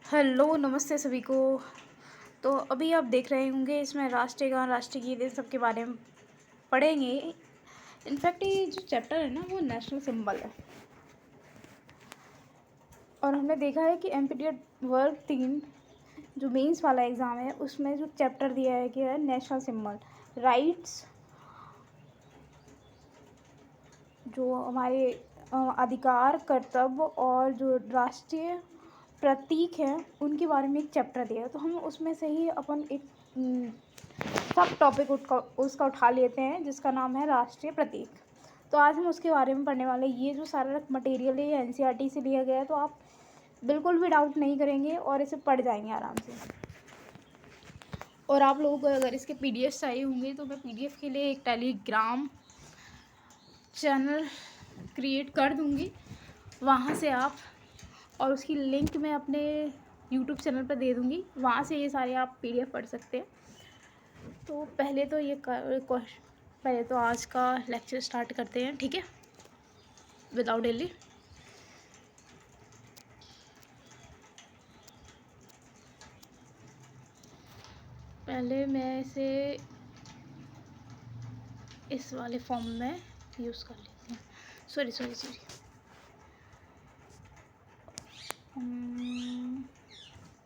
Hello, नमस्ते सभी को। तो अभी आप देख रहे होंगे इसमें राष्ट्रीय गान, राष्ट्रीय गीत इन सब के बारे में पढ़ेंगे। इनफैक्ट ये जो चैप्टर है ना वो नेशनल सिंबल है। और हमने देखा है कि एमपीटीएड वर्ग 3 जो मेंस वाला एग्ज़ाम है उसमें जो चैप्टर दिया है कि है नेशनल सिंबल, राइट्स, जो हमारे अधिकार, कर्तव्य और जो राष्ट्रीय प्रतीक हैं उनके बारे में एक चैप्टर दिया है। तो हम उसमें से ही अपन एक सब टॉपिक उसका उठा लेते हैं जिसका नाम है राष्ट्रीय प्रतीक। तो आज हम उसके बारे में पढ़ने वाले हैं। ये जो सारा मटेरियल है एनसीईआरटी से लिया गया है, तो आप बिल्कुल भी डाउट नहीं करेंगे और इसे पढ़ जाएंगे आराम से। और आप लोगों को अगर इसके पीडीएफ चाहिए होंगे तो मैं पीडीएफ के लिए एक टेलीग्राम चैनल क्रिएट कर दूँगी, वहाँ से आप, और उसकी लिंक मैं अपने यूट्यूब चैनल पर दे दूँगी, वहाँ से ये सारे आप पीडीएफ पढ़ सकते हैं। तो पहले तो आज का लेक्चर स्टार्ट करते हैं, ठीक है, विदाउट डिले। पहले मैं इसे इस वाले फॉर्म में यूज़ कर लेती हूँ। सॉरी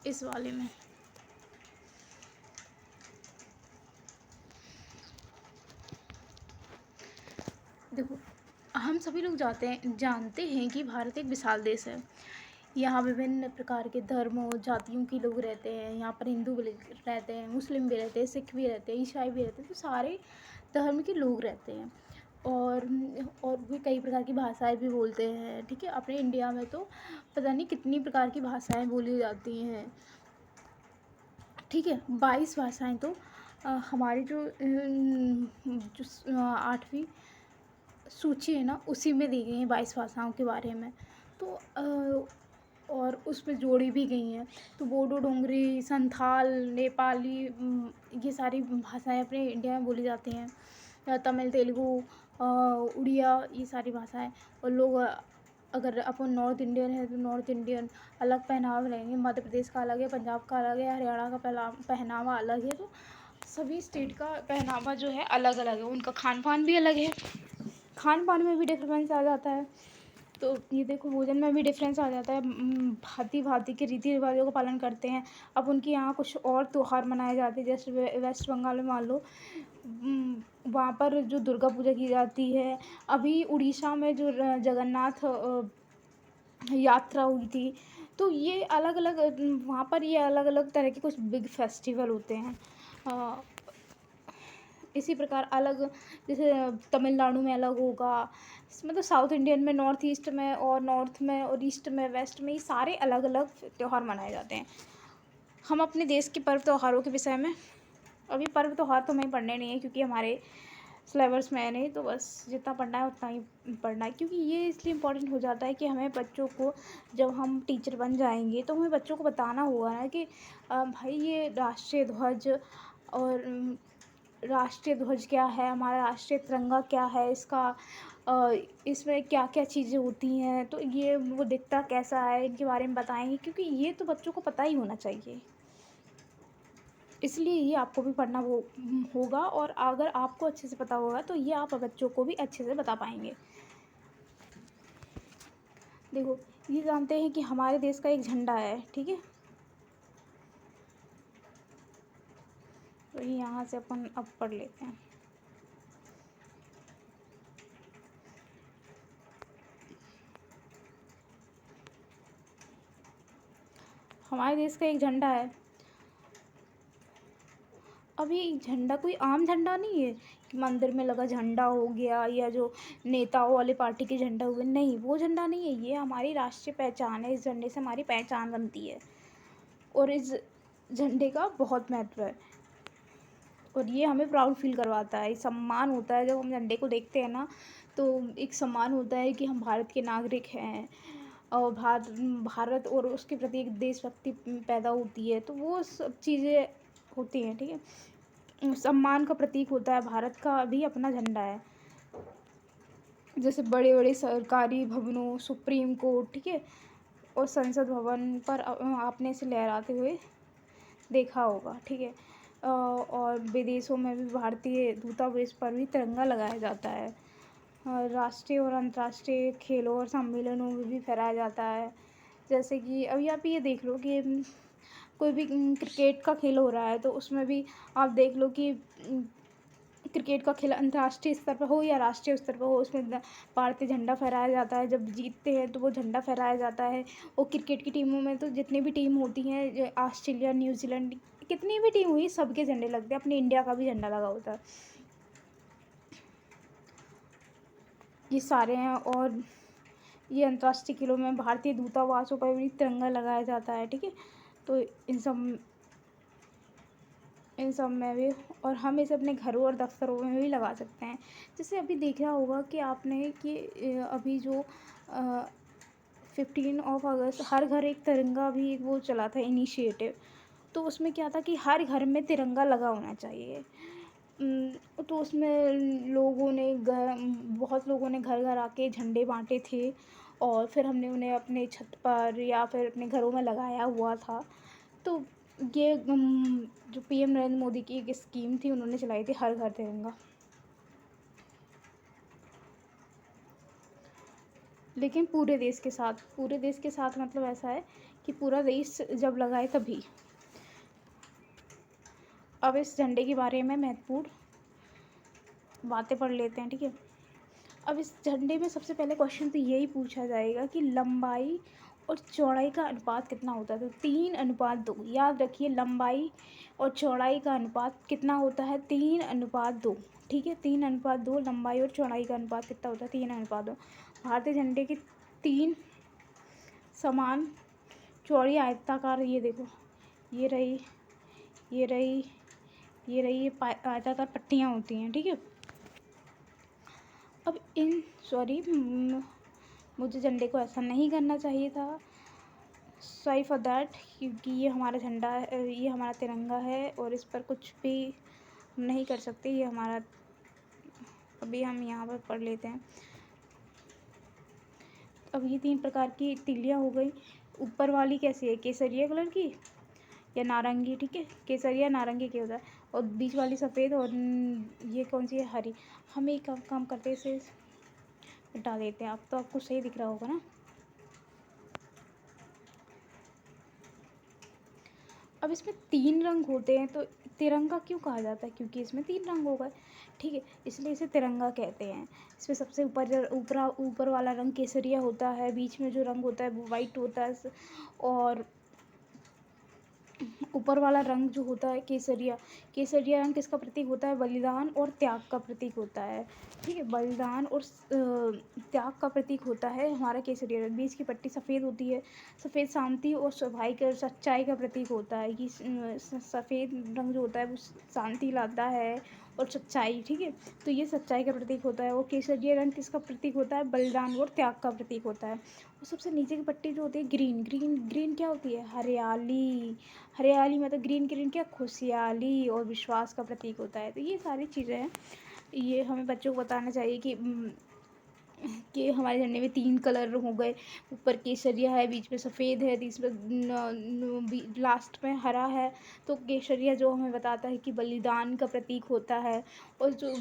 इस वाले में। देखो, हम सभी लोग जानते हैं कि भारत एक विशाल देश है। यहाँ विभिन्न प्रकार के धर्मों जातियों के लोग रहते हैं। यहाँ पर हिंदू भी रहते हैं, मुस्लिम भी रहते हैं, सिख भी रहते हैं, ईसाई भी रहते हैं, तो सारे धर्म के लोग रहते हैं। और भी कई प्रकार की भाषाएं भी बोलते हैं, ठीक है। अपने इंडिया में तो पता नहीं कितनी प्रकार की भाषाएं बोली जाती हैं, ठीक है। 22 भाषाएं तो हमारी जो 8वीं सूची है ना उसी में दी गई हैं 22 भाषाओं के बारे में। तो और उसमें जोड़ी भी गई हैं। तो बोडो, डोंगरी, संथाल, नेपाली, ये सारी भाषाएं अपने इंडिया में बोली जाती हैं। तमिल, तेलुगु, उड़िया, ये सारी भाषाएं। और लोग अगर अपन नॉर्थ इंडियन है तो नॉर्थ इंडियन अलग पहनावा रहेंगे। मध्य प्रदेश का अलग है, पंजाब का अलग है, हरियाणा का पहनावा अलग है। तो सभी स्टेट का पहनावा जो है अलग अलग है, उनका खान पान भी अलग है, खान पान में भी डिफरेंस आ जाता है। तो ये देखो, भोजन में भी डिफरेंस आ जाता है। भांति भांति के रीति रिवाजों का पालन करते हैं। अब उनके यहाँ कुछ और त्यौहार मनाए जाते हैं, जैसे वेस्ट बंगाल में मान लो वहाँ पर जो दुर्गा पूजा की जाती है। अभी उड़ीसा में जो जगन्नाथ यात्रा हुई थी, तो ये अलग अलग वहाँ पर ये अलग अलग तरह के कुछ बिग फेस्टिवल होते हैं। इसी प्रकार अलग, जैसे तमिलनाडु में अलग होगा, मतलब साउथ इंडियन में, नॉर्थ ईस्ट में और नॉर्थ में और ईस्ट में, वेस्ट में, ये सारे अलग अलग त्यौहार मनाए जाते हैं। हम अपने देश के पर्व त्योहारों के विषय में अभी पर्व त्योहार तो हमें पढ़ने नहीं है क्योंकि हमारे सिलेबस में है नहीं, तो बस जितना पढ़ना है उतना ही पढ़ना है। क्योंकि ये इसलिए इम्पोर्टेंट हो जाता है कि हमें बच्चों को, जब हम टीचर बन जाएंगे तो हमें बच्चों को बताना होगा ना कि भाई ये राष्ट्रीय ध्वज और राष्ट्रीय ध्वज क्या है, हमारा राष्ट्रीय तिरंगा क्या है, इसका इसमें क्या क्या चीज़ें होती हैं, तो ये वो दिखता कैसा है, इनके बारे में बताएंगे। क्योंकि ये तो बच्चों को पता ही होना चाहिए, इसलिए ये आपको भी पढ़ना होगा। और अगर आपको अच्छे से पता होगा तो ये आप बच्चों को भी अच्छे से बता पाएंगे। देखो, ये जानते हैं कि हमारे देश का एक झंडा है, ठीक है। तो यहाँ से अपन अब पढ़ लेते हैं। हमारे देश का एक झंडा है। अब ये झंडा कोई आम झंडा नहीं है कि मंदिर में लगा झंडा हो गया या जो नेताओं वाले पार्टी के झंडा हुए, नहीं, वो झंडा नहीं है। ये हमारी राष्ट्रीय पहचान है। इस झंडे से हमारी पहचान बनती है और इस झंडे का बहुत महत्व है और ये हमें प्राउड फील करवाता है। सम्मान होता है जब हम झंडे को देखते हैं ना, तो एक सम्मान होता है कि हम भारत के नागरिक हैं और भारत और उसके प्रति एक देशभक्ति पैदा होती है। तो वो सब चीज़ें होती हैं, ठीक है। सम्मान का प्रतीक होता है। भारत का भी अपना झंडा है, जैसे बड़े बड़े सरकारी भवनों, सुप्रीम कोर्ट, ठीक है, और संसद भवन पर आपने इसे लहराते हुए देखा होगा, ठीक है। और विदेशों में भी भारतीय दूतावास पर भी तिरंगा लगाया जाता है। राष्ट्रीय और अंतर्राष्ट्रीय खेलों और सम्मेलनों में भी फहराया जाता है। जैसे कि अभी आप ये देख लो कि कोई भी क्रिकेट का खेल हो रहा है तो उसमें भी आप देख लो कि क्रिकेट का खेल अंतर्राष्ट्रीय स्तर पर हो या राष्ट्रीय स्तर पर हो, उसमें भारतीय झंडा फहराया जाता है। जब जीतते हैं तो वो झंडा फहराया जाता है। और क्रिकेट की टीमों में तो जितनी भी टीम होती हैं, ऑस्ट्रेलिया, न्यूजीलैंड, कितनी भी टीम हुई, सबके झंडे लगते हैं। अपने इंडिया का भी झंडा लगा होता है। ये सारे हैं। और ये अंतर्राष्ट्रीय खेलों में भारतीय दूतावासों पर भी तिरंगा लगाया जाता है, ठीक है। तो इन सब में भी, और हम इसे अपने घरों और दफ्तरों में भी लगा सकते हैं। जैसे अभी देखा होगा कि आपने कि अभी जो 15 ऑफ अगस्त हर घर एक तिरंगा भी वो चला था इनिशिएटिव। तो उसमें क्या था कि हर घर में तिरंगा लगा होना चाहिए। तो उसमें बहुत लोगों ने घर घर आके झंडे बांटे थे और फिर हमने उन्हें अपने छत पर या फिर अपने घरों में लगाया हुआ था। तो ये जो पीएम नरेंद्र मोदी की एक स्कीम थी, उन्होंने चलाई थी हर घर तिरंगा। लेकिन पूरे देश के साथ मतलब ऐसा है कि पूरा देश जब लगाए तभी। अब इस झंडे के बारे में महत्वपूर्ण बातें पढ़ लेते हैं, ठीक है। अब इस झंडे में सबसे पहले क्वेश्चन तो यही पूछा जाएगा कि लंबाई और चौड़ाई का अनुपात कितना होता है। तो 3:2। याद रखिए, लंबाई और चौड़ाई का अनुपात कितना होता है, 3:2, ठीक है। 3:2 लंबाई और चौड़ाई का अनुपात कितना होता है, 3:2। भारतीय झंडे की 3 समान चौड़ी आयताकार, ये देखो, ये रही, ये रही, ये रही, ये आयताकार पट्टियाँ होती हैं, ठीक है। अब मुझे झंडे को ऐसा नहीं करना चाहिए था, सॉरी फॉर दैट, क्योंकि ये हमारा झंडा है, ये हमारा तिरंगा है और इस पर कुछ भी नहीं कर सकते। ये हमारा, अभी हम यहाँ पर पढ़ लेते हैं। अब ये 3 प्रकार की तिलियाँ हो गई। ऊपर वाली कैसी है, केसरिया कलर की या नारंगी, ठीक है। केसरिया नारंगी क्या होता है, और बीच वाली सफ़ेद, और ये कौन सी है, हरी। हम एक काम करते हैं, इसे हटा देते हैं। अब तो आपको सही दिख रहा होगा ना। अब इसमें 3 रंग होते हैं, तो तिरंगा क्यों कहा जाता है, क्योंकि इसमें 3 रंग हो गए, ठीक है, इसलिए इसे तिरंगा कहते हैं। इसमें सबसे ऊपर वाला रंग केसरिया होता है, बीच में जो रंग होता है वो वाइट होता है, और ऊपर वाला रंग जो होता है केसरिया रंग किसका प्रतीक होता है, बलिदान और त्याग का प्रतीक होता है, ठीक है। बलिदान और त्याग का प्रतीक होता है हमारा केसरिया रंग। बीच की पट्टी सफ़ेद होती है, सफ़ेद शांति और स्वाभाविक सच्चाई का प्रतीक होता है कि सफ़ेद रंग जो होता है वो शांति लाता है और सच्चाई, ठीक है। तो ये सच्चाई का प्रतीक होता है। और केसरिया रंग किसका प्रतीक होता है, बलिदान और त्याग का प्रतीक होता है। और सबसे नीचे की पट्टी जो होती है ग्रीन क्या होती है, हरियाली मतलब ग्रीन क्या, खुशहाली और विश्वास का प्रतीक होता है। तो ये सारी चीज़ें हैं, ये हमें बच्चों को बताना चाहिए कि हमारे झंडे में 3 कलर हो गए। ऊपर केसरिया है, बीच में सफ़ेद है, लास्ट में हरा है। तो केसरिया जो हमें बताता है कि बलिदान का प्रतीक होता है, और जो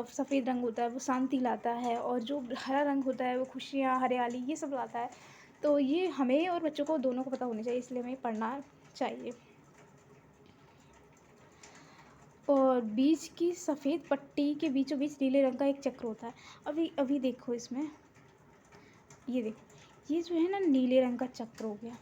सफ़ेद रंग होता है वो शांति लाता है, और जो हरा रंग होता है वो खुशियाँ, हरियाली, ये सब लाता है। तो ये हमें और बच्चों को दोनों को पता होना चाहिए, इसलिए हमें पढ़ना चाहिए। और बीच की सफ़ेद पट्टी के बीचों बीच नीले रंग का एक चक्र होता है। अभी देखो, इसमें ये देखो, ये जो है ना नीले रंग का चक्र हो गया।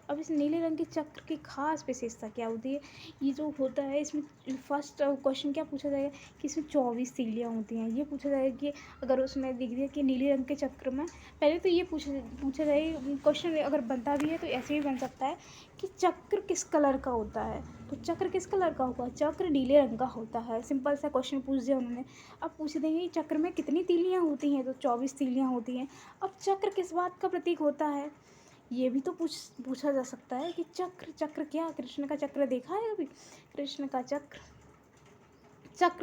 अब इस नीले रंग के चक्र की खास विशेषता क्या होती है, ये जो होता है इसमें फर्स्ट क्वेश्चन क्या पूछा जाएगा कि इसमें 24 तीलियाँ होती हैं। ये पूछा जाएगा कि अगर उसमें दिख दिया कि नीले रंग के चक्र में, पहले तो ये पूछा जाएगा, क्वेश्चन अगर बनता भी है तो ऐसे भी बन सकता है कि चक्र किस कलर का होता है। तो चक्र किस कलर का होगा, चक्र नीले रंग का होता है। सिंपल सा क्वेश्चन पूछ दिया उन्होंने। अब पूछ देंगे चक्र में कितनी तीलियाँ होती हैं, तो 24 तीलियाँ होती हैं। अब चक्र किस बात का प्रतीक होता है, ये भी तो पूछा जा सकता है कि चक्र क्या, कृष्ण का चक्र देखा है कभी, कृष्ण का चक्र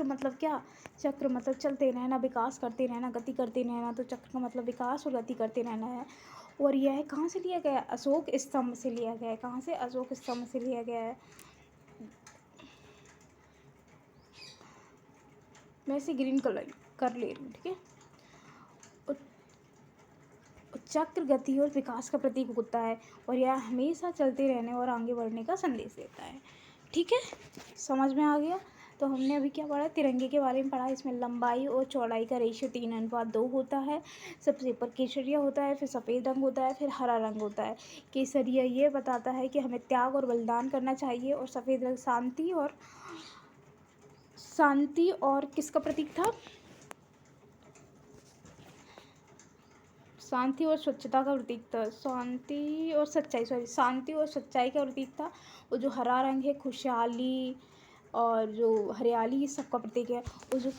मतलब क्या, चक्र मतलब चलते रहना, विकास करते रहना, गति करते रहना। तो चक्र का मतलब विकास और गति करते रहना है। और यह है कहाँ से लिया गया है? अशोक स्तंभ से लिया गया है। कहाँ से? अशोक स्तंभ से लिया गया है। मैं इसे ग्रीन कलर कर ले रही हूँ, ठीक है। चक्र गति और विकास का प्रतीक होता है और यह हमेशा चलते रहने और आगे बढ़ने का संदेश देता है, ठीक है। समझ में आ गया? तो हमने अभी क्या पढ़ा? तिरंगे के बारे में पढ़ा। इसमें लंबाई और चौड़ाई का रेशियो 3:2 होता है। सबसे ऊपर केसरिया होता है, फिर सफ़ेद रंग होता है, फिर हरा रंग होता है। केसरिया ये बताता है कि हमें त्याग और बलिदान करना चाहिए, और सफ़ेद रंग शांति और किसका प्रतीक था? शांति और स्वच्छता का प्रतीक था। शांति और सच्चाई का प्रतीक था। और जो हरा रंग है खुशहाली और जो हरियाली, सबका प्रतीक है। और जो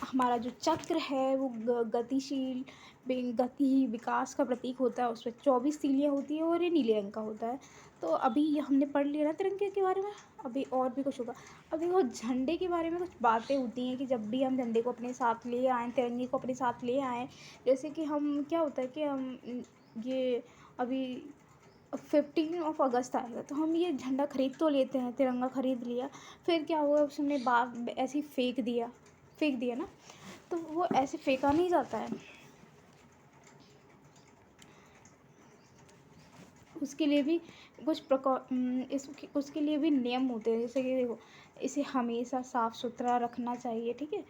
हमारा जो चक्र है वो गतिशील गति विकास का प्रतीक होता है। उसमें 24 तीलियाँ होती है और ये नीले रंग का होता है। तो अभी ये हमने पढ़ लिया ना तिरंगे के बारे में। अभी और भी कुछ होगा। अभी वो झंडे के बारे में कुछ बातें होती हैं कि जब भी हम झंडे को अपने साथ ले आएँ, तिरंगे को अपने साथ ले आएँ, जैसे कि हम क्या होता है कि हम ये अभी 15 अगस्त आएगा तो हम ये झंडा खरीद तो लेते हैं, तिरंगा खरीद लिया, फिर क्या हुआ उसने ऐसे ही फेंक दिया ना, तो वो ऐसे फेंका नहीं जाता है। उसके लिए भी उसके लिए भी नियम होते हैं। जैसे कि देखो, इसे हमेशा साफ़ सुथरा रखना चाहिए, ठीक है।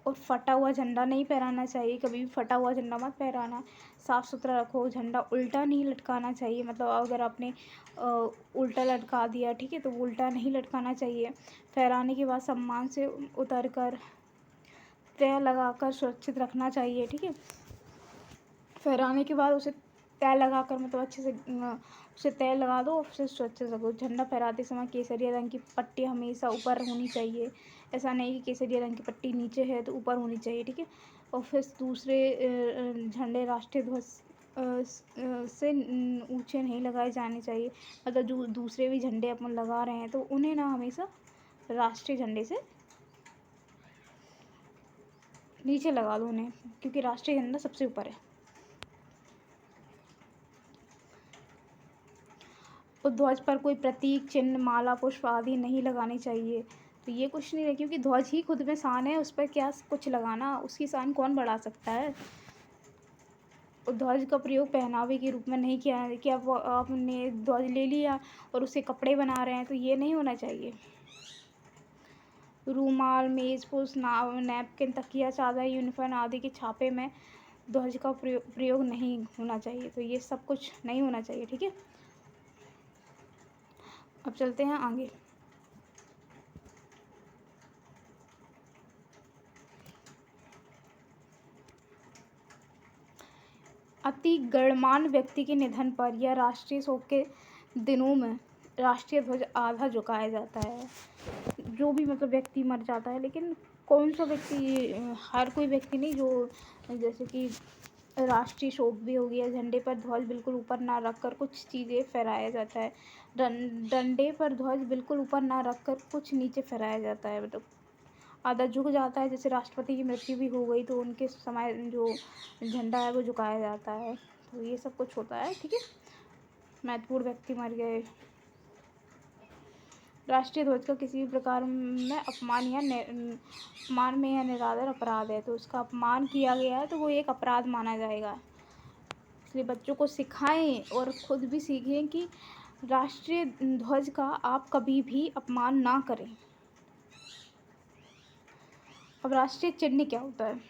और फटा हुआ झंडा नहीं फहराना चाहिए, कभी भी फटा हुआ झंडा मत फहराना। साफ़ सुथरा रखो। झंडा उल्टा नहीं लटकाना चाहिए, मतलब अगर आपने उल्टा लटका दिया, ठीक है, तो उल्टा नहीं लटकाना चाहिए। फहराने के बाद सम्मान से उतर कर तय लगाकर सुरक्षित रखना चाहिए, ठीक है। फहराने के बाद उसे तय लगाकर, मतलब अच्छे से उसे तय लगा दो और उसे सुरक्षित रखो। झंडा फहराते समय केसरिया रंग की पट्टी हमेशा ऊपर होनी चाहिए। ऐसा नहीं कि केसरिया रंग की पट्टी नीचे है तो ऊपर होनी चाहिए, ठीक है। और फिर दूसरे झंडे राष्ट्रीय ध्वज से ऊंचे नहीं लगाए जाने चाहिए। मतलब जो दूसरे भी झंडे अपन लगा रहे हैं तो उन्हें ना हमेशा राष्ट्रीय झंडे से नीचे लगा दो उन्हें, क्योंकि राष्ट्रीय झंडा सबसे ऊपर है। और ध्वज पर कोई प्रतीक, चिन्ह, माला, पुष्प आदि नहीं लगाने चाहिए। तो ये कुछ नहीं है, क्योंकि ध्वज ही खुद में शान है, उस पर क्या कुछ लगाना, उसकी शान कौन बढ़ा सकता है। और ध्वज का प्रयोग पहनावे के रूप में नहीं किया है कि अब आपने ध्वज ले लिया और उससे कपड़े बना रहे हैं, तो ये नहीं होना चाहिए। रूमाल, मेज पोस्ट, नैपकिन, तकिया, चादर, यूनिफॉर्म आदि के छापे में ध्वज का प्रयोग नहीं होना चाहिए। तो ये सब कुछ नहीं होना चाहिए, ठीक है। अब चलते हैं आगे। अति गणमान्य व्यक्ति के निधन पर या राष्ट्रीय शोक के दिनों में राष्ट्रीय ध्वज आधा झुकाया जाता है। जो भी मतलब व्यक्ति मर जाता है, लेकिन कौन सा व्यक्ति, हर कोई व्यक्ति नहीं, जो जैसे कि राष्ट्रीय शोक भी हो गया, झंडे पर ध्वज बिल्कुल ऊपर ना रखकर कुछ चीज़ें फहराया जाता है। डंडे पर ध्वज बिल्कुल ऊपर ना रखकर कुछ नीचे फहराया जाता है, मतलब आधा झुक जाता है। जैसे राष्ट्रपति की मृत्यु भी हो गई तो उनके समय जो झंडा है वो झुकाया जाता है। तो ये सब कुछ होता है, ठीक है। महत्वपूर्ण व्यक्ति मर गए। राष्ट्रीय ध्वज का किसी भी प्रकार में अपमान में या निरादर अपराध है, तो उसका अपमान किया गया है तो वो एक अपराध माना जाएगा। इसलिए बच्चों को सिखाएं और खुद भी सीखें कि राष्ट्रीय ध्वज का आप कभी भी अपमान ना करें। अब राष्ट्रीय चिन्ह क्या होता है?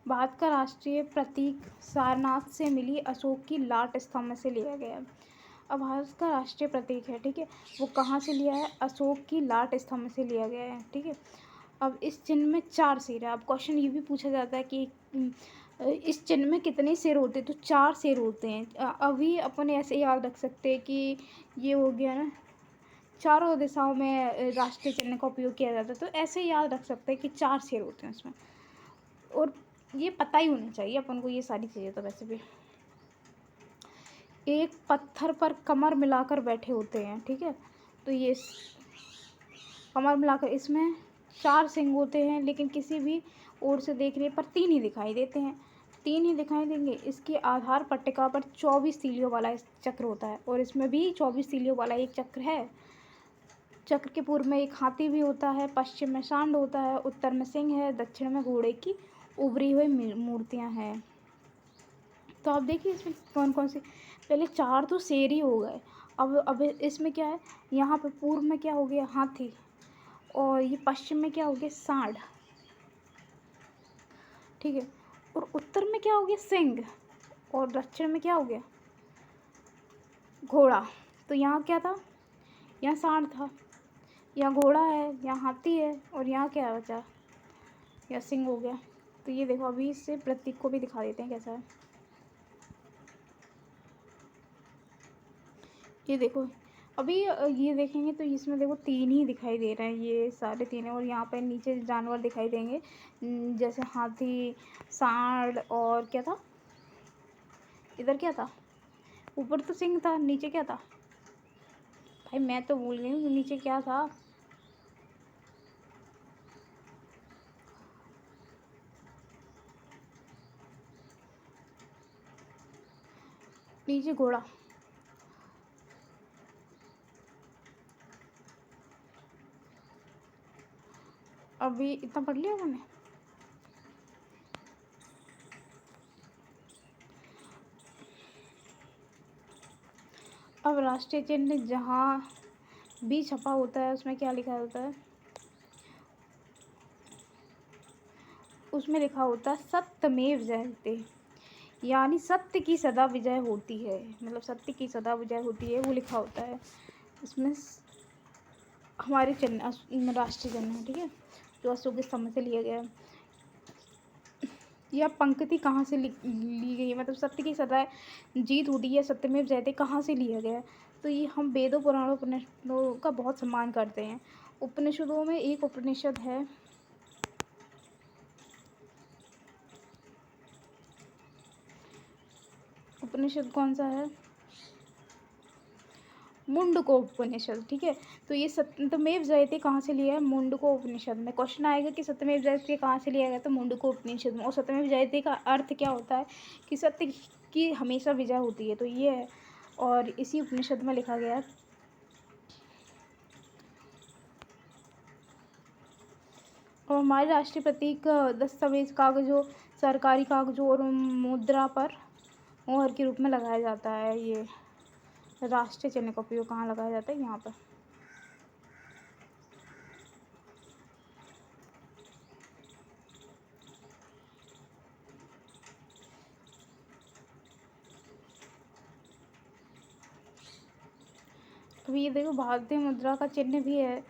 भारत का राष्ट्रीय प्रतीक सारनाथ से मिली अशोक की लाट स्तंभ से लिया गया है। अब भारत का राष्ट्रीय प्रतीक है, ठीक है, वो कहाँ से लिया है? अशोक की लाट स्तंभ से लिया गया है, ठीक है। अब इस चिन्ह में 4 सिर है। अब क्वेश्चन ये भी पूछा जाता है कि इस चिन्ह में कितने सिर होते हैं? तो 4 सिर होते हैं। अभी अपन ऐसे याद रख सकते हैं कि ये हो गया ना, चारों दिशाओं में राष्ट्रीय चिन्ह का उपयोग किया जाता है, तो ऐसे याद रख सकते हैं कि 4 सिर होते हैं उसमें। और ये पता ही होना चाहिए अपन को ये सारी चीज़ें। तो वैसे भी एक पत्थर पर कमर मिलाकर बैठे होते हैं, ठीक है। तो ये कमर मिलाकर, इसमें 4 सिंग होते हैं, लेकिन किसी भी ओर से देखने पर 3 ही दिखाई देते हैं। 3 ही दिखाई देंगे। इसके आधार पट्टिका पर 24 तीलियों वाला इस चक्र होता है और इसमें भी 24 तीलियों वाला एक चक्र है। चक्र के पूर्व में एक हाथी भी होता है, पश्चिम में सांड होता है, उत्तर में सिंह है, दक्षिण में घोड़े की उभरी हुई मूर्तियाँ हैं। तो आप देखिए इसमें कौन कौन सी, पहले 4 तो शेर ही हो गए। अब इसमें क्या है, यहाँ पे पूर्व में क्या हो गया, हाथी, और ये पश्चिम में क्या हो गया, सांड, ठीक है, और उत्तर में क्या हो गया, सिंह, और दक्षिण में क्या हो गया, घोड़ा। तो यहाँ क्या था, यहाँ सांड था, यहाँ घोड़ा है, यहाँ हाथी है, और यहाँ क्या बचा, यहाँ सिंह हो गया। तो ये देखो, अभी इससे प्रतीक को भी दिखा देते हैं कैसा है। ये देखो, अभी ये देखेंगे तो इसमें देखो 3 ही दिखाई दे रहे हैं, ये सारे 3 हैं, और यहाँ पे नीचे जानवर दिखाई देंगे, जैसे हाथी, सांड, और क्या था, इधर क्या था, ऊपर तो सिंह था, नीचे क्या था, भाई मैं तो भूल गई हूँ नीचे क्या था। नीचे घोड़ा। अभी इतना पढ़ लिया मैंने। अब राष्ट्रीय चिन्ह जहाँ भी छपा होता है उसमें क्या लिखा होता है, उसमें लिखा होता है सत्यमेव जयते, यानी सत्य की सदा विजय होती है, मतलब सत्य की सदा विजय होती है, वो लिखा होता है इसमें। हमारे चिन्ह राष्ट्रीय चिन्ह है, ठीक है, जो अशोक स्तंभ से लिया गया है। यह पंक्ति कहाँ से ली गई है, मतलब सत्य की सदा जीत होती है, सत्यमेव जयते कहाँ से लिया गया है। तो ये हम वेदों पुराणों उपनिषदों का बहुत सम्मान करते हैं। उपनिषदों में एक उपनिषद है, उपनिषद कौन सा है, मुंडको उपनिषद, ठीक है। तो ये सत्यमेव जयते कहाँ से लिया है, मुंडको उपनिषद में। क्वेश्चन आएगा कि सत्यमेव जयते कहाँ से लिया गया, तो मुंडको उपनिषद में। और सत्यमेव जयते का अर्थ क्या होता है कि सत्य की हमेशा विजय होती है, तो ये है, और इसी उपनिषद में लिखा गया है। और हमारे राष्ट्रीय प्रतीक दस्तावेज, कागजों, सरकारी कागजों और मुद्रा पर मोहर के रूप में लगाया जाता है। ये राष्ट्रीय चिन्ह का उपयोग कहाँ लगाया जाता है, यहाँ पर। अभी ये देखो, भारतीय मुद्रा का चिन्ह भी है,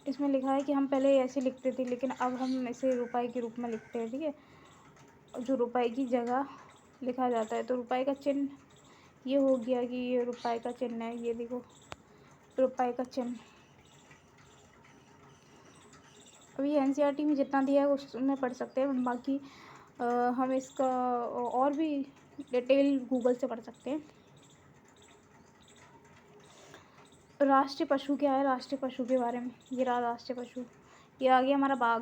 इसमें लिखा है कि हम पहले ऐसे लिखते थे लेकिन अब हम इसे रुपए के रूप में लिखते हैं, ठीक है, जो रुपए की जगह लिखा जाता है। तो रुपए का चिन्ह ये हो गया कि ये रुपए का चिन्ह है, ये देखो रुपए का चिन्ह। अभी एनसीईआरटी में जितना दिया है उसमें पढ़ सकते हैं, बाकी हम इसका और भी डिटेल गूगल से पढ़ सकते हैं। राष्ट्रीय पशु क्या है, राष्ट्रीय पशु के बारे में, ये रहा राष्ट्रीय पशु, ये आ गया हमारा बाघ।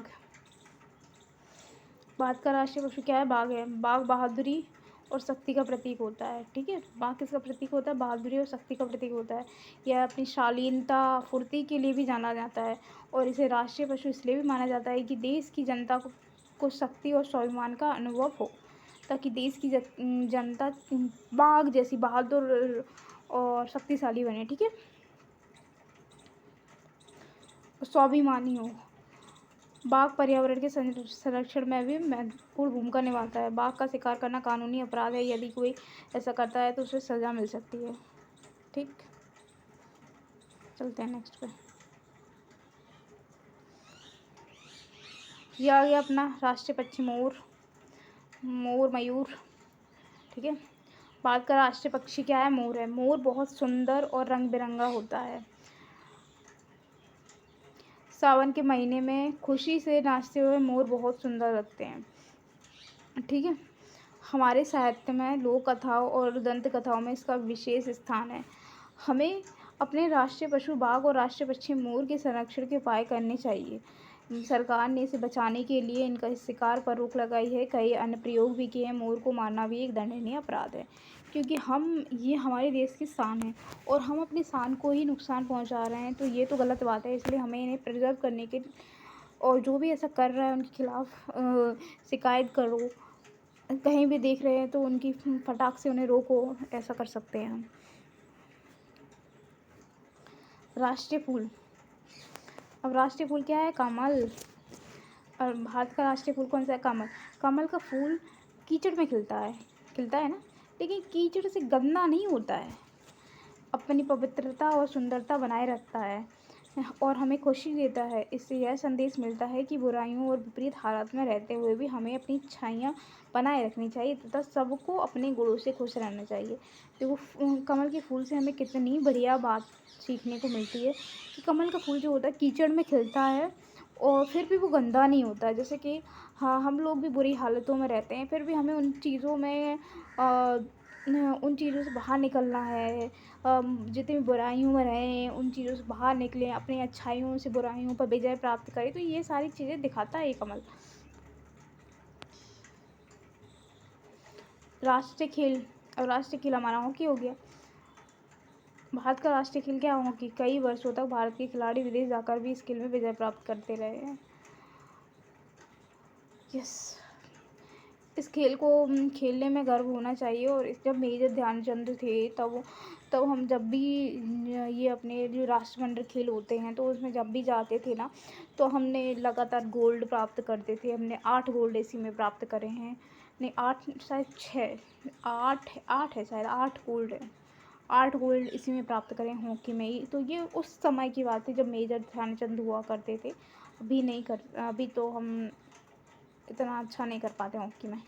भारत का राष्ट्रीय पशु क्या है, बाघ है। बाघ बहादुरी और शक्ति का प्रतीक होता है, ठीक है। बाघ किसका प्रतीक होता है, बहादुरी और शक्ति का प्रतीक होता है। यह अपनी शालीनता, फुर्ती के लिए भी जाना जाता है, और इसे राष्ट्रीय पशु इसलिए भी माना जाता है कि देश की जनता को शक्ति और स्वाभिमान का अनुभव हो, ताकि देश की जनता बाघ जैसी बहादुर और शक्तिशाली बने, ठीक है, स्वाभिमानी हो। बाघ पर्यावरण के संरक्षण में भी महत्वपूर्ण भूमिका निभाता है। बाघ का शिकार करना कानूनी अपराध है, यदि कोई ऐसा करता है तो उसे सज़ा मिल सकती है, ठीक। चलते हैं नेक्स्ट पे। ये आ गया अपना राष्ट्रीय पक्षी मोर, मोर मयूर, ठीक है। भारत का राष्ट्रीय पक्षी क्या है, मोर है। मोर बहुत सुंदर और रंग बिरंगा होता है। सावन के महीने में खुशी से नाचते हुए मोर बहुत सुंदर लगते हैं, ठीक है। हमारे साहित्य में लोक कथाओं और दंत कथाओं में इसका विशेष स्थान है। हमें अपने राष्ट्रीय पशु बाघ और राष्ट्रीय पक्षी मोर के संरक्षण के उपाय करने चाहिए। सरकार ने इसे बचाने के लिए इनका शिकार पर रोक लगाई है। कई अन्य प्रयोग भी किए हैं। मोर को मारना भी एक दंडनीय अपराध है, क्योंकि ये हमारे देश की शान है और हम अपनी शान को ही नुकसान पहुंचा रहे हैं, तो ये तो गलत बात है। इसलिए हमें इन्हें प्रिजर्व करने के और जो भी ऐसा कर रहा है उनके खिलाफ शिकायत करो। कहीं भी देख रहे हैं तो उनकी फटाक से उन्हें रोको, ऐसा कर सकते हैं हम। राष्ट्रीय फूल। अब राष्ट्रीय फूल क्या है? कमल। और भारत का राष्ट्रीय फूल कौन सा है? कमल। कमल का फूल कीचड़ में खिलता है ना, लेकिन कीचड़ से गंदा नहीं होता है, अपनी पवित्रता और सुंदरता बनाए रखता है और हमें खुशी देता है। इससे यह संदेश मिलता है कि बुराइयों और विपरीत हालात में रहते हुए भी हमें अपनी अच्छाइयाँ बनाए रखनी चाहिए तथा सबको अपने गुणों से खुश रहना चाहिए। देखो कमल के फूल से हमें कितनी बढ़िया बात सीखने को मिलती है कि कमल का फूल जो होता है कीचड़ में खिलता है और फिर भी वो गंदा नहीं होता है। जैसे कि हाँ, हम लोग भी बुरी हालतों में रहते हैं, फिर भी हमें उन चीज़ों से बाहर निकलना है। जितनी भी बुराइयों में रहें उन चीज़ों से बाहर निकलें, अपनी अच्छाइयों से बुराइयों पर विजय प्राप्त करें। तो ये सारी चीज़ें दिखाता है ये कमल। राष्ट्रीय खेल। और राष्ट्रीय खेल हमारा हॉकी हो गया। भारत का राष्ट्रीय खेल क्या है? हॉकी। कई वर्षों तक भारत के खिलाड़ी विदेश जाकर भी इस खेल में विजय प्राप्त करते रहे हैं। यस, इस खेल को खेलने में गर्व होना चाहिए। और जब मेजर ध्यानचंद थे तब हम जब भी ये अपने जो राष्ट्रमंडल खेल होते हैं तो उसमें जब भी जाते थे ना, तो हमने लगातार गोल्ड प्राप्त करते थे। हमने 8 गोल्ड इसी में प्राप्त करे हैं। नहीं, 8 शायद 6, 8 है शायद, 8 गोल्ड है। 8 गोल्ड इसी में प्राप्त करें हॉकी में ही। तो ये उस समय की बात है जब मेजर ध्यानचंद हुआ करते थे। अभी तो हम इतना अच्छा नहीं कर पाते हॉकी में।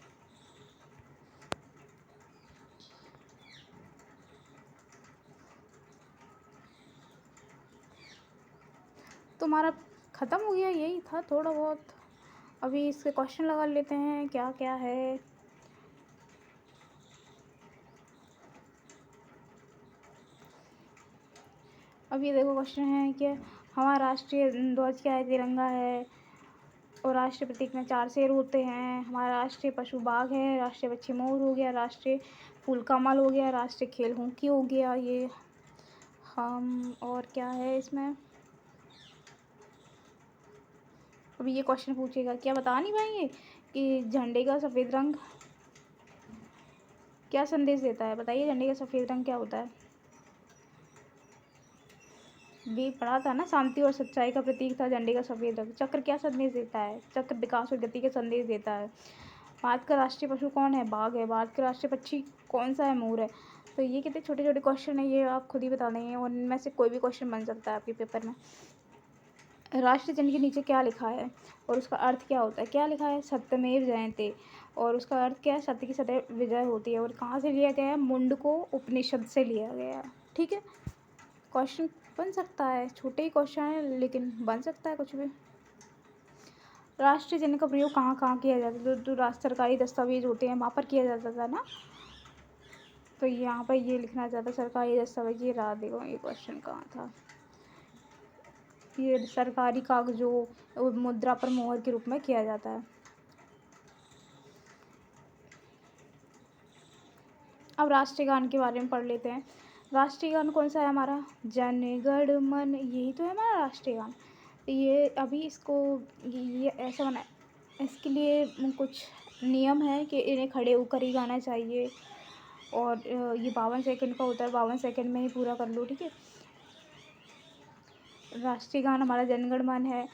तुम्हारा ख़त्म हो गया? यही था थोड़ा बहुत। अभी इसके क्वेश्चन लगा लेते हैं क्या क्या है। अब ये देखो क्वेश्चन है कि हमारा राष्ट्रीय ध्वज क्या है? तिरंगा है। और राष्ट्रीय प्रतीक में 4 शेर होते हैं। हमारा राष्ट्रीय पशु बाघ है। राष्ट्रीय पक्षी मोर हो गया। राष्ट्रीय फूल कमल हो गया। राष्ट्रीय खेल हॉकी हो गया। ये हम और क्या है इसमें? अभी ये क्वेश्चन पूछेगा, क्या बता नहीं पाएंगे कि झंडे का सफ़ेद रंग क्या संदेश देता है? बताइए, झंडे का सफ़ेद रंग क्या होता है? भी पढ़ा था ना, शांति और सच्चाई का प्रतीक था झंडे का सफ़ेद रंग। चक्र क्या संदेश देता है? चक्र विकास और गति का संदेश देता है। भारत का राष्ट्रीय पशु कौन है? बाघ है। भारत का राष्ट्रीय पक्षी कौन सा है? मोर है। तो ये कितने छोटे छोटे क्वेश्चन है, ये आप खुद ही बता देंगे और इनमें से कोई भी क्वेश्चन बन सकता है आपके पेपर में। राष्ट्रीय चिन्ह के नीचे क्या लिखा है और उसका अर्थ क्या होता है? क्या लिखा है? सत्यमेव जयते। और उसका अर्थ क्या है? सत्य की सदैव विजय होती है। और कहाँ से लिया गया है? मुंडको उपनिषद से लिया गया है। ठीक है, क्वेश्चन बन सकता है, छोटे ही क्वेश्चन है लेकिन बन सकता है कुछ भी। राष्ट्रीय चिन्ह का प्रयोग कहाँ कहाँ किया जाता है? जो सरकारी दस्तावेज होते हैं वहाँ पर किया जाता था ना, तो यहाँ पर ये लिखना चाहता सरकारी दस्तावेज। ये रहा, देखो ये क्वेश्चन कहाँ था। ये सरकारी कागजों मुद्रा पर मोहर के रूप में किया जाता है। अब राष्ट्रीय गान के बारे में पढ़ लेते हैं। राष्ट्रीय गान कौन सा है हमारा? जन गण मन, यही तो है हमारा राष्ट्रीय गान। ये अभी इसको ये ऐसा बना, इसके लिए कुछ नियम है कि इन्हें खड़े होकर ही गाना चाहिए और ये 52 सेकंड का होता है। 52 सेकंड में ही पूरा कर लो, ठीक है। राष्ट्रीय गान हमारा जनगण मन है।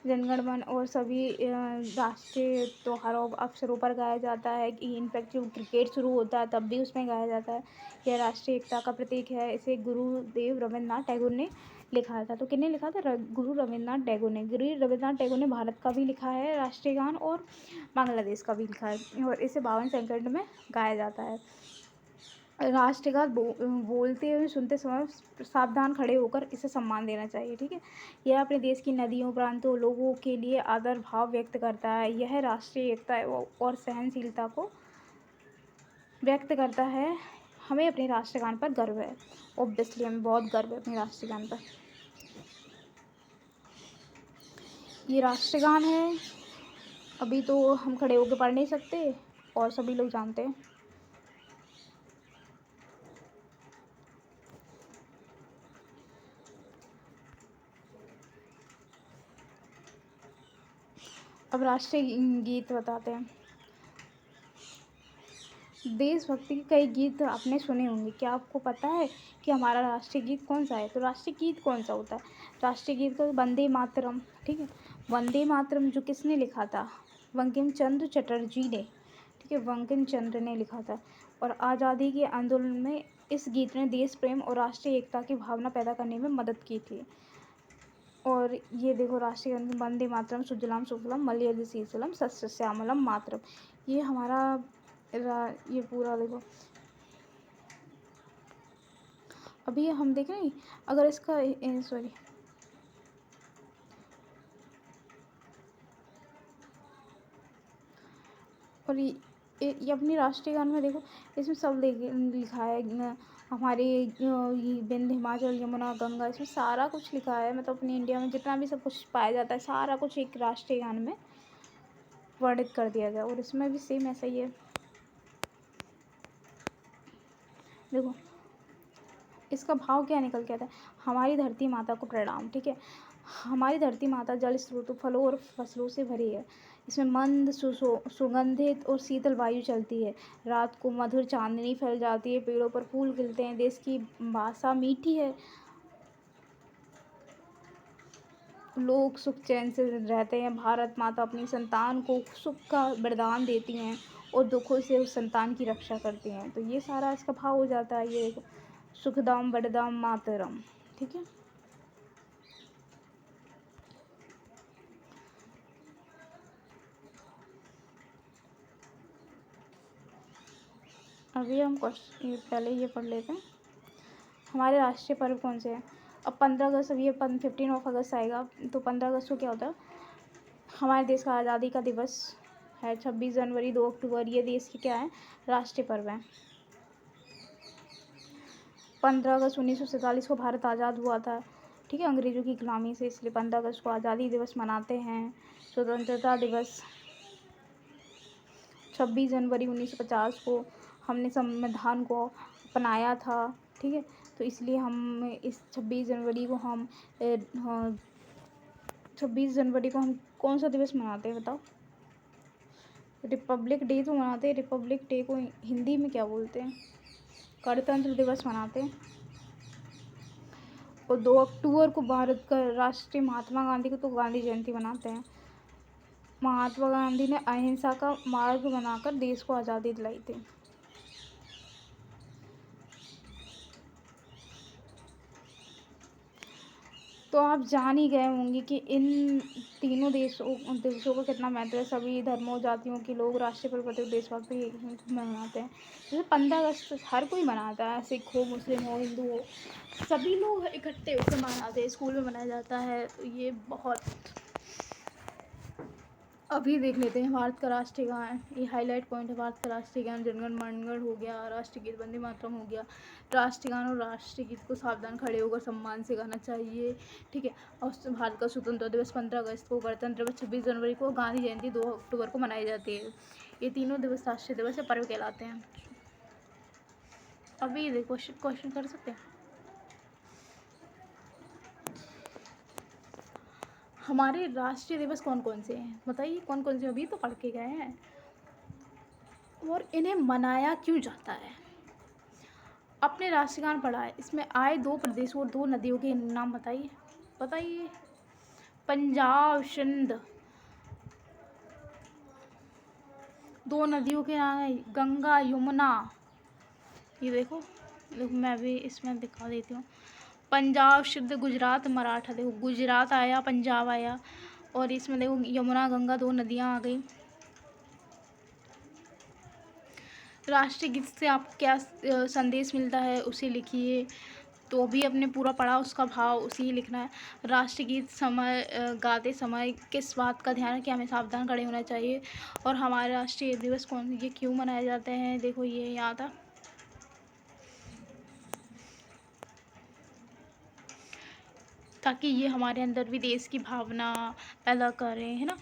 जनगण मन और सभी राष्ट्रीय त्योहारों अवसरों पर गाया जाता है। इनफैक्ट जब क्रिकेट शुरू होता है तब भी उसमें गाया जाता है। यह राष्ट्रीय एकता का प्रतीक है। इसे गुरुदेव रवींद्रनाथ टैगोर ने लिखा था। तो किसने लिखा था? गुरु रवींद्रनाथ टैगोर ने। गुरु रवींद्रनाथ टैगोर ने भारत का भी लिखा है राष्ट्रीय गान और बांग्लादेश का भी लिखा है और इसे 52 सेकंड में गाया जाता है। राष्ट्रगान बोलते हुए सुनते समय सावधान खड़े होकर इसे सम्मान देना चाहिए, ठीक है। यह अपने देश की नदियों प्रांतों लोगों के लिए आदर भाव व्यक्त करता है। यह राष्ट्रीय एकता और सहनशीलता को व्यक्त करता है। हमें अपने राष्ट्रगान पर गर्व है। ऑब्वियसली हमें बहुत गर्व है अपने राष्ट्रगान पर। ये राष्ट्रगान है। अभी तो हम खड़े होकर पढ़ नहीं सकते और सभी लोग जानते हैं। अब राष्ट्रीय गीत बताते हैं। देशभक्ति के कई गीत आपने सुने होंगे। क्या आपको पता है कि हमारा राष्ट्रीय गीत कौन सा है? तो राष्ट्रीय गीत कौन सा होता है? राष्ट्रीय गीत को वंदे मातरम, ठीक है। वंदे मातरम जो किसने लिखा था? बंकिम चंद्र चटर्जी ने, ठीक है, बंकिम चंद्र ने लिखा था। और आज़ादी के आंदोलन में इस गीत ने देश प्रेम और राष्ट्रीय एकता की भावना पैदा करने में मदद की थी। और ये देखो राष्ट्रीय गान वंदे मातरम सुजलाम सुफलाम मलयज शीतलम सस्य श्यामलम मातरम। ये हमारा ये पूरा देखो। अभी हम देख रहे हैं अगर इसका सॉरी और ये अपनी राष्ट्रीय गान में देखो, इसमें सब लिखा है। हमारे ये विंध्य हिमाचल यमुना गंगा, इसमें सारा कुछ लिखा है। मतलब अपनी इंडिया में जितना भी सब कुछ पाया जाता है सारा कुछ एक राष्ट्रीय गान में वर्णित कर दिया गया। और इसमें भी सेम ऐसा ही है। देखो इसका भाव क्या निकल के आता है? हमारी धरती माता को प्रणाम, ठीक है। हमारी धरती माता जल स्रोतों फलों और फसलों से भरी है। इसमें मंद सुगंधित और शीतल वायु चलती है। रात को मधुर चांदनी फैल जाती है, पेड़ों पर फूल खिलते हैं। देश की भाषा मीठी है, लोग सुख चैन से रहते हैं। भारत माता अपनी संतान को सुख का वरदान देती हैं और दुखों से उस संतान की रक्षा करती हैं। तो ये सारा इसका भाव हो जाता है। ये सुखदाम वरदाम मातरम, ठीक है। अभी हम पहले ये पढ़ लेते हैं, हमारे राष्ट्रीय पर्व कौन से हैं। अब 15 अगस्त, अब ये 15 अगस्त आएगा। तो 15 अगस्त को क्या होता है? हमारे देश का आज़ादी का दिवस है। 26 जनवरी 2 अक्टूबर ये देश के क्या है? राष्ट्रीय पर्व हैं। 15 अगस्त 1947 को भारत आज़ाद हुआ था, ठीक है, अंग्रेज़ों की गुलामी से। इसलिए 15 अगस्त को आज़ादी दिवस मनाते हैं। स्वतंत्रता दिवस 26 जनवरी 1950 को हमने संविधान को अपनाया था, ठीक है। तो इसलिए हम इस 26 जनवरी को हम 26 जनवरी को हम कौन सा दिवस मनाते हैं बताओ? रिपब्लिक डे तो मनाते हैं। रिपब्लिक डे को हिंदी में क्या बोलते हैं? गणतंत्र दिवस मनाते हैं। और 2 अक्टूबर को भारत का राष्ट्रीय महात्मा गांधी को तो गांधी जयंती मनाते हैं। महात्मा गांधी ने अहिंसा का मार्ग बनाकर देश को आज़ादी दिलाई थी। तो आप जान ही गए होंगे कि इन तीनों देशों का कितना महत्व है। सभी धर्मों जातियों के लोग राष्ट्रीय पर्व प्रत्येक देशभक्त मनाते हैं। जैसे 15 अगस्त हर कोई मनाता है, सिख हो, मुस्लिम हो, हिंदू हो, सभी लोग इकट्ठे होकर मनाते हैं। स्कूल में मनाया जाता है। तो ये बहुत। अभी देख लेते हैं भारत का राष्ट्रीय गान। ये हाईलाइट पॉइंट है। भारत का राष्ट्रीय गान जनगण मनगढ़ हो गया, राष्ट्रीय गीत वंदे मातरम हो गया। राष्ट्रीय गान और राष्ट्रीय गीत को सावधान खड़े होकर सम्मान से गाना चाहिए, ठीक है। और भारत का स्वतंत्रता दिवस 15 अगस्त को, गणतंत्र दिवस 26 जनवरी को, गांधी जयंती 2 अक्टूबर को मनाई जाती है। ये तीनों दिवस राष्ट्रीय दिवस या पर्व कहलाते हैं। अभी देखो क्वेश्चन कर सकते हैं। हमारे राष्ट्रीय दिवस कौन कौन से हैं बताइए? कौन कौन से? अभी तो पढ़ के गए हैं। और इन्हें मनाया क्यों जाता है? अपने राष्ट्रीय गान पढ़ा है, इसमें आए 2 प्रदेशों और 2 नदियों के नाम बताइए। बताइए। पंजाब, सिंध। 2 नदियों के नाम है गंगा, यमुना। ये देखो मैं भी इसमें दिखा देती हूँ। पंजाब, सिंध, गुजरात, मराठा। देखो गुजरात आया, पंजाब आया, और इसमें देखो यमुना गंगा 2 नदियाँ आ गई। राष्ट्रीय गीत से आपको क्या संदेश मिलता है उसे लिखिए। तो भी अपने पूरा पढ़ा, उसका भाव उसी ही लिखना है। राष्ट्रीय गीत गाते समय किस बात का ध्यान है कि हमें सावधान खड़े होना चाहिए। और हमारे राष्ट्रीय दिवस ये क्यों मनाए जाते हैं? देखो ये यहाँ था। ताकि ये हमारे अंदर भी देश की भावना पैदा करें, है ना।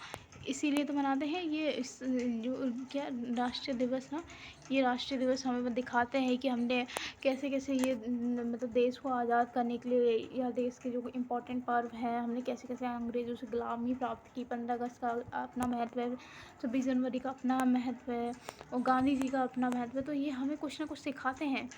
इसीलिए तो मनाते हैं ये इस जो क्या राष्ट्रीय दिवस ना, ये राष्ट्रीय दिवस हमें दिखाते हैं कि हमने कैसे कैसे ये मतलब देश को आज़ाद करने के लिए, या देश के जो इम्पोर्टेंट पर्व हैं हमने कैसे कैसे अंग्रेज़ों से गुलामी प्राप्त की। 15 अगस्त का अपना महत्व है, 26 जनवरी का अपना महत्व है, और गांधी जी का अपना महत्व है। तो ये हमें कुछ ना कुछ सिखाते हैं,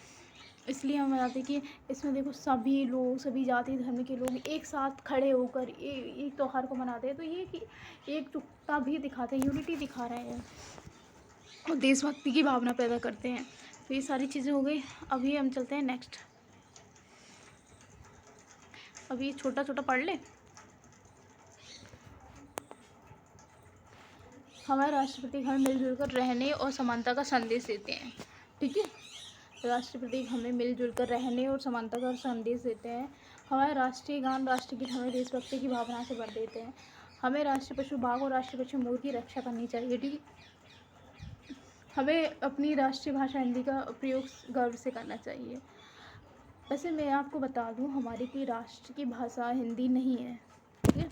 इसलिए हम बताते हैं कि इसमें देखो सभी लोग, सभी जाति धर्म के लोग एक साथ खड़े होकर एक त्यौहार को मनाते हैं। तो ये कि एकजुटता भी दिखाते हैं, यूनिटी दिखा रहे हैं, और देशभक्ति की भावना पैदा करते हैं। तो ये सारी चीज़ें हो गई। अभी हम चलते हैं नेक्स्ट। अभी छोटा छोटा पढ़ ले। हमारे राष्ट्रपति हमें मिलजुल कर रहने और समानता का संदेश देते हैं, ठीक है। राष्ट्रपति हमें मिलजुल कर रहने और समानता का संदेश देते हैं। हमारे राष्ट्रीय गान, राष्ट्रगीत हमें देशभक्ति की भावना से भर देते हैं। हमें राष्ट्रीय पशु बाघ और राष्ट्रीय पशु मोर की रक्षा करनी चाहिए, ठीक है। हमें अपनी राष्ट्रीय भाषा हिंदी का प्रयोग गर्व से करना चाहिए। वैसे मैं आपको बता दूं, हमारी की राष्ट्र की भाषा हिंदी नहीं है, ठीक है।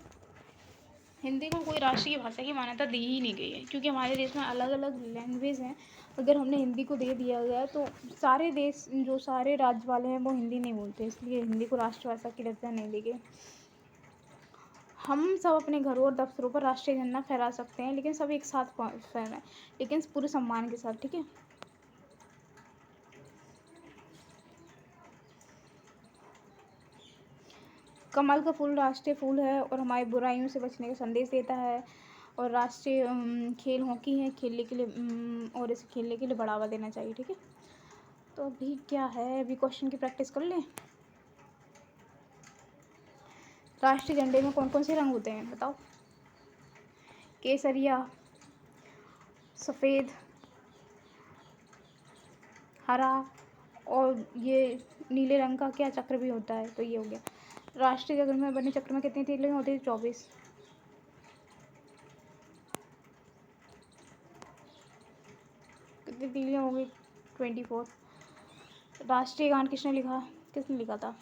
हिंदी को कोई राष्ट्रीय भाषा की मान्यता दी ही नहीं गई है, क्योंकि हमारे देश में अलग अलग लैंग्वेज हैं। अगर हमने हिंदी को दे दिया गया तो सारे देश, जो सारे राज्य वाले हैं वो हिंदी नहीं बोलते, इसलिए हिंदी को राष्ट्रभाषा की दर्जा नहीं दी गई। हम सब अपने घरों और दफ्तरों पर राष्ट्रीय झंडा फहरा सकते हैं, लेकिन सब एक साथ फहराएं, लेकिन पूरे सम्मान के साथ, ठीक है। कमल का फूल राष्ट्रीय फूल है और हमारी बुराइयों से बचने का संदेश देता है। और राष्ट्रीय खेल हॉकी है, खेलने के लिए और इसे खेलने के लिए बढ़ावा देना चाहिए, ठीक है। तो अभी क्या है, अभी क्वेश्चन की प्रैक्टिस कर लें। राष्ट्रीय झंडे में कौन कौन से रंग होते हैं बताओ। केसरिया, सफ़ेद, हरा, और ये नीले रंग का क्या चक्र भी होता है, तो ये हो गया। राष्ट्रीय चक्र में बने चक्र में कितनी तीलियां होती है? 24। कितनी तीलियां हो गई? 24। राष्ट्रीय गान किसने लिखा? किसने लिखा था?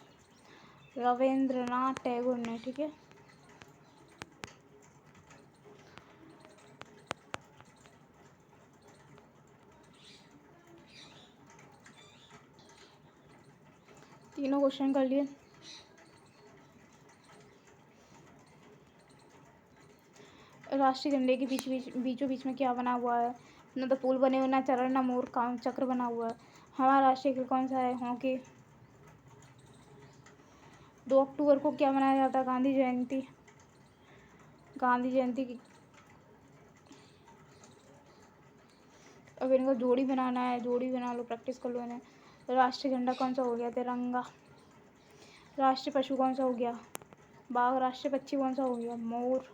रविंद्रनाथ टैगोर ने, ठीक है। तीनों क्वेश्चन कर लिए। राष्ट्रीय झंडे के बीचों बीच में क्या बना हुआ है? ना तो फूल बने हुए, ना चरण, ना मोर, काम चक्र बना हुआ है। हमारा राष्ट्रीय खेल कौन सा है? हॉकी। 2 अक्टूबर को क्या मनाया जाता है? गांधी जयंती। गांधी जयंती की अब इनको जोड़ी बनाना है, जोड़ी बना लो, प्रैक्टिस कर लो इन्हें। राष्ट्रीय झंडा कौन सा हो गया? तिरंगा। राष्ट्रीय पशु कौन सा हो गया? बाघ। राष्ट्रीय पक्षी कौन सा हो गया? मोर।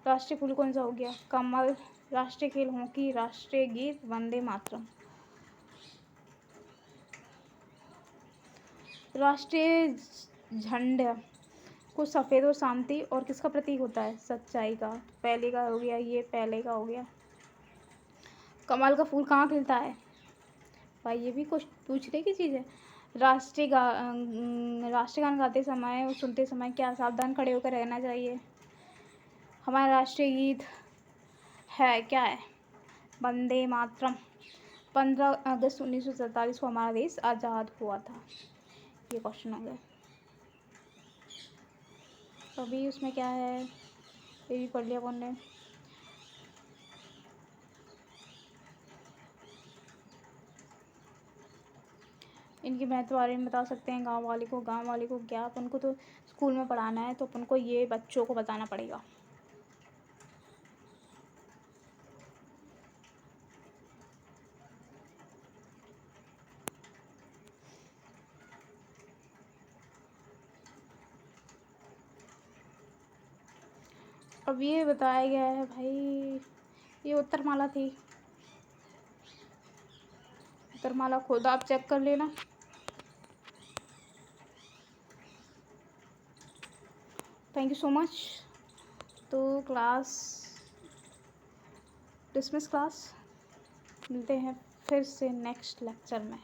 राष्ट्रीय फूल कौन सा हो गया? कमल। राष्ट्रीय खेल हॉकी। राष्ट्रीय गीत वंदे मातरम। राष्ट्रीय झंडा को सफ़ेद और शांति और किसका प्रतीक होता है? सच्चाई का। पहले का हो गया, ये पहले का हो गया। कमल का फूल कहाँ खिलता है? भाई ये भी कुछ पूछने की चीज़ है। राष्ट्रीय गान गाते समय और सुनते समय क्या सावधान खड़े होकर रहना चाहिए? हमारा राष्ट्रीय गीत है, क्या है? वंदे मातरम। 15 अगस्त 1947 को हमारा देश आज़ाद हुआ था। ये क्वेश्चन हो गया। तो अभी उसमें क्या है, ये भी पढ़ लिया कौन ने? इनके महत्व बारे में बता सकते हैं गांव वाले को क्या, अपन को तो स्कूल में पढ़ाना है, तो अपन को ये बच्चों को बताना पड़ेगा। अब ये बताया गया है भाई, ये उत्तरमाला थी। उत्तरमाला खुद आप चेक कर लेना। Thank you so much. तो क्लास डिसमिस क्लास, मिलते हैं फिर से नेक्स्ट लेक्चर में।